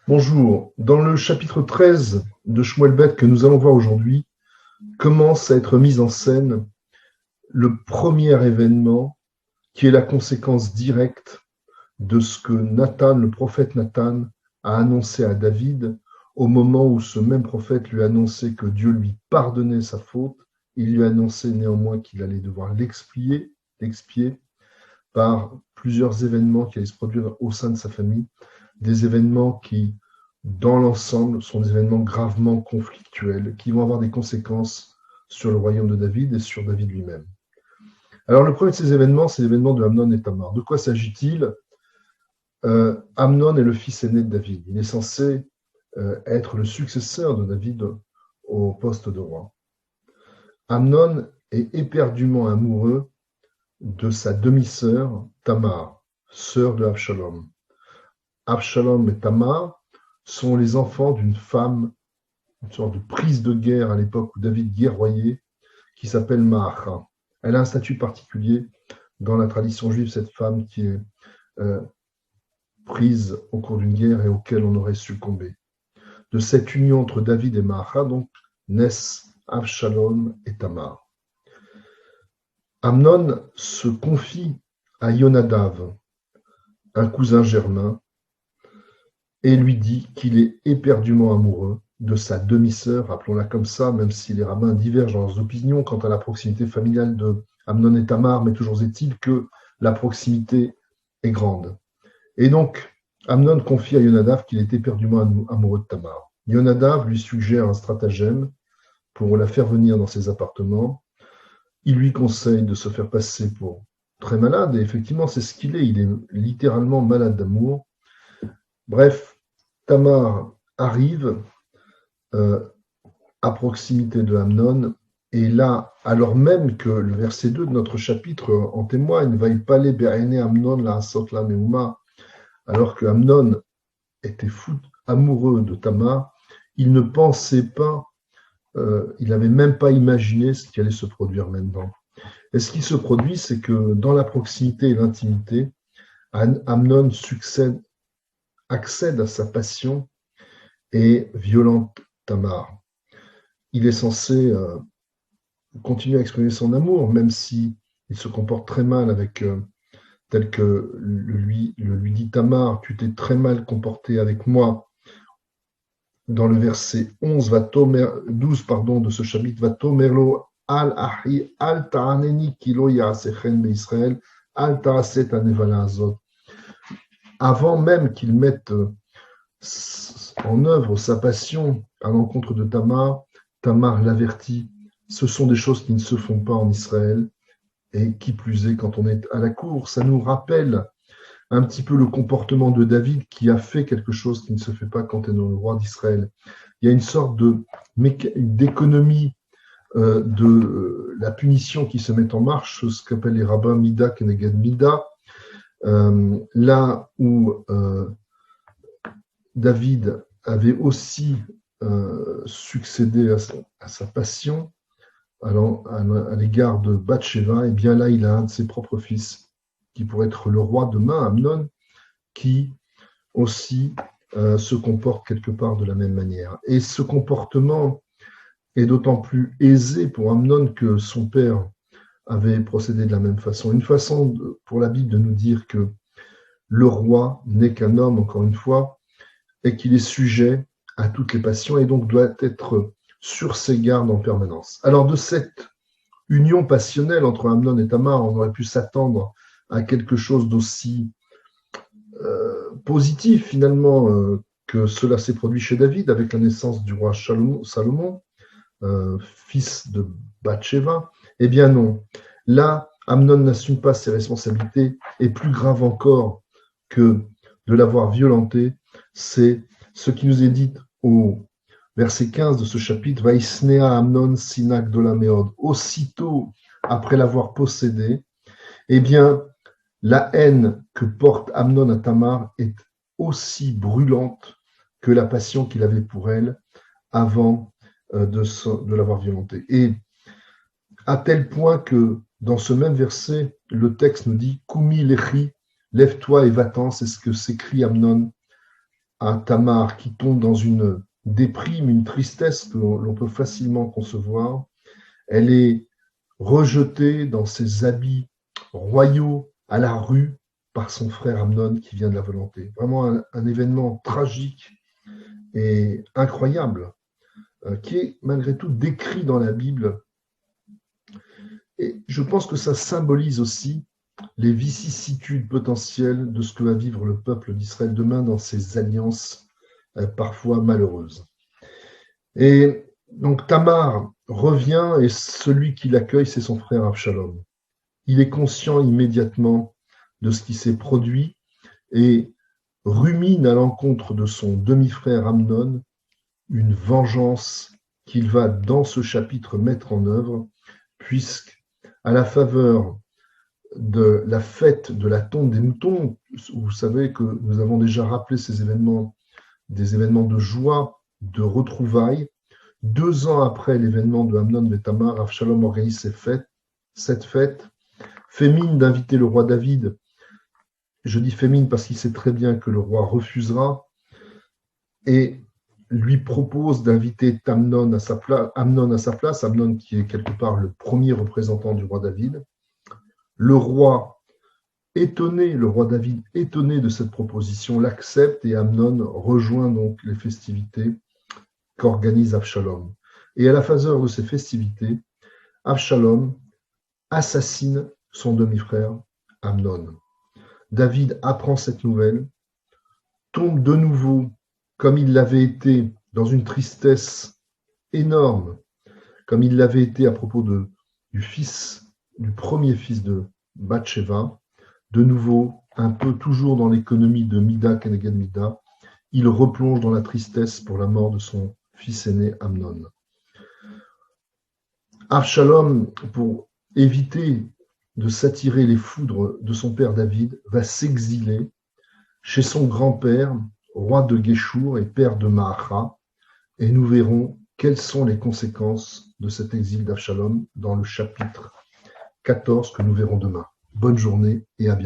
Bonjour. Dans le chapitre 13 de Shmuel Beth que nous allons voir aujourd'hui, commence à être mis en scène le premier événement qui est la conséquence directe de ce que Nathan, le prophète Nathan, a annoncé à David au moment où ce même prophète lui a annoncé que Dieu lui pardonnait sa faute. Il lui a annoncé néanmoins qu'il allait devoir l'expier par plusieurs événements qui allaient se produire au sein de sa famille, des événements qui, dans l'ensemble, sont des événements gravement conflictuels, qui vont avoir des conséquences sur le royaume de David et sur David lui-même. Alors, le premier de ces événements, c'est l'événement de Amnon et Tamar. De quoi s'agit-il? Amnon est le fils aîné de David. Il est censé être le successeur de David au poste de roi. Amnon est éperdument amoureux de sa demi-sœur Tamar, sœur de Absalom. Absalom et Tamar sont les enfants d'une femme, une sorte de prise de guerre à l'époque où David guerroyait, qui s'appelle Maacha. Elle a un statut particulier dans la tradition juive, cette femme qui est prise au cours d'une guerre et auquel on aurait succombé. De cette union entre David et Maacha, donc, naissent Absalom et Tamar. Amnon se confie à Yonadav, un cousin germain, et lui dit qu'il est éperdument amoureux de sa demi-sœur, appelons-la comme ça, même si les rabbins divergent dans leurs opinions quant à la proximité familiale de Amnon et Tamar, mais toujours est-il que la proximité est grande. Et donc, Amnon confie à Yonadav qu'il est éperdument amoureux de Tamar. Yonadav lui suggère un stratagème pour la faire venir dans ses appartements. Il lui conseille de se faire passer pour très malade, et effectivement, c'est ce qu'il est. Il est littéralement malade d'amour. Bref, Tamar arrive à proximité de Amnon, et là, alors même que le verset 2 de notre chapitre en témoigne, Vaïpale be'aine Amnon la asot la meuma, alors que Amnon était fou amoureux de Tamar, il ne pensait pas, il n'avait même pas imaginé ce qui allait se produire maintenant. Et ce qui se produit, c'est que dans la proximité et l'intimité, Amnon accède à sa passion et violente Tamar. Il est censé continuer à exprimer son amour, même si il se comporte très mal avec, tel que lui dit Tamar, tu t'es très mal comporté avec moi. Dans le verset 12 de ce chapitre, Vatomerlo al-ahi al-ta'aneni kilo ya'asechen be'Israël al-ta'aset anevala azot. Avant même qu'il mette en œuvre sa passion à l'encontre de Tamar, Tamar l'avertit, ce sont des choses qui ne se font pas en Israël, et qui plus est quand on est à la cour. Ça nous rappelle un petit peu le comportement de David qui a fait quelque chose qui ne se fait pas quand on est le roi d'Israël. Il y a une sorte d'économie de la punition qui se met en marche, ce qu'appellent les rabbins Mida Keneged Mida, là où David avait aussi succédé à sa passion à l'égard de Bathsheba, et bien là, il a un de ses propres fils, qui pourrait être le roi demain, Amnon, qui aussi se comporte quelque part de la même manière. Et ce comportement est d'autant plus aisé pour Amnon que son père avait procédé de la même façon. Une façon pour la Bible de nous dire que le roi n'est qu'un homme, encore une fois, et qu'il est sujet à toutes les passions et donc doit être sur ses gardes en permanence. Alors de cette union passionnelle entre Amnon et Tamar, on aurait pu s'attendre à quelque chose d'aussi positif finalement que cela s'est produit chez David avec la naissance du roi Salomon, fils de Bathsheba. Eh bien non, là Amnon n'assume pas ses responsabilités, et plus grave encore que de l'avoir violenté, c'est ce qui nous est dit au verset 15 de ce chapitre, Vaisnea Amnon Sinak de la Méode. Aussitôt après l'avoir possédé, eh bien, la haine que porte Amnon à Tamar est aussi brûlante que la passion qu'il avait pour elle avant de l'avoir violentée. Et à tel point que dans ce même verset, le texte nous dit Kumi lechi, lève-toi et va-t'en, c'est ce que s'écrit Amnon à Tamar qui tombe dans une déprime, une tristesse que l'on peut facilement concevoir. Elle est rejetée dans ses habits royaux à la rue par son frère Amnon qui vient de la volonté. Vraiment un événement tragique et incroyable qui est malgré tout décrit dans la Bible. Et je pense que ça symbolise aussi les vicissitudes potentielles de ce que va vivre le peuple d'Israël demain dans ces alliances parfois malheureuses. Et donc Tamar revient et celui qui l'accueille, c'est son frère Absalom. Il est conscient immédiatement de ce qui s'est produit et rumine à l'encontre de son demi-frère Amnon une vengeance qu'il va dans ce chapitre mettre en œuvre, puisque à la faveur de la fête de la tonte des moutons, vous savez que nous avons déjà rappelé ces événements, des événements de joie, de retrouvailles. 2 ans après l'événement de Amnon et Tamar, Avshalom organise cette fête, fait mine d'inviter le roi David. Je dis fait mine parce qu'il sait très bien que le roi refusera et lui propose d'inviter Amnon à sa place, Amnon qui est quelque part le premier représentant du roi David. Le roi David, étonné de cette proposition, l'accepte et Amnon rejoint donc les festivités qu'organise Avshalom. Et à la faveur de ces festivités, Avshalom assassine son demi-frère Amnon. David apprend cette nouvelle, tombe de nouveau, comme il l'avait été, dans une tristesse énorme, comme il l'avait été à propos du premier fils de Bathsheba, de nouveau, un peu toujours dans l'économie de Mida Keneged Mida, il replonge dans la tristesse pour la mort de son fils aîné Amnon. Avshalom, pour éviter de s'attirer les foudres de son père David, va s'exiler chez son grand-père, roi de Guéchour et père de Maacha, et nous verrons quelles sont les conséquences de cet exil d'Avshalom dans le chapitre 14 que nous verrons demain. Bonne journée et à bientôt.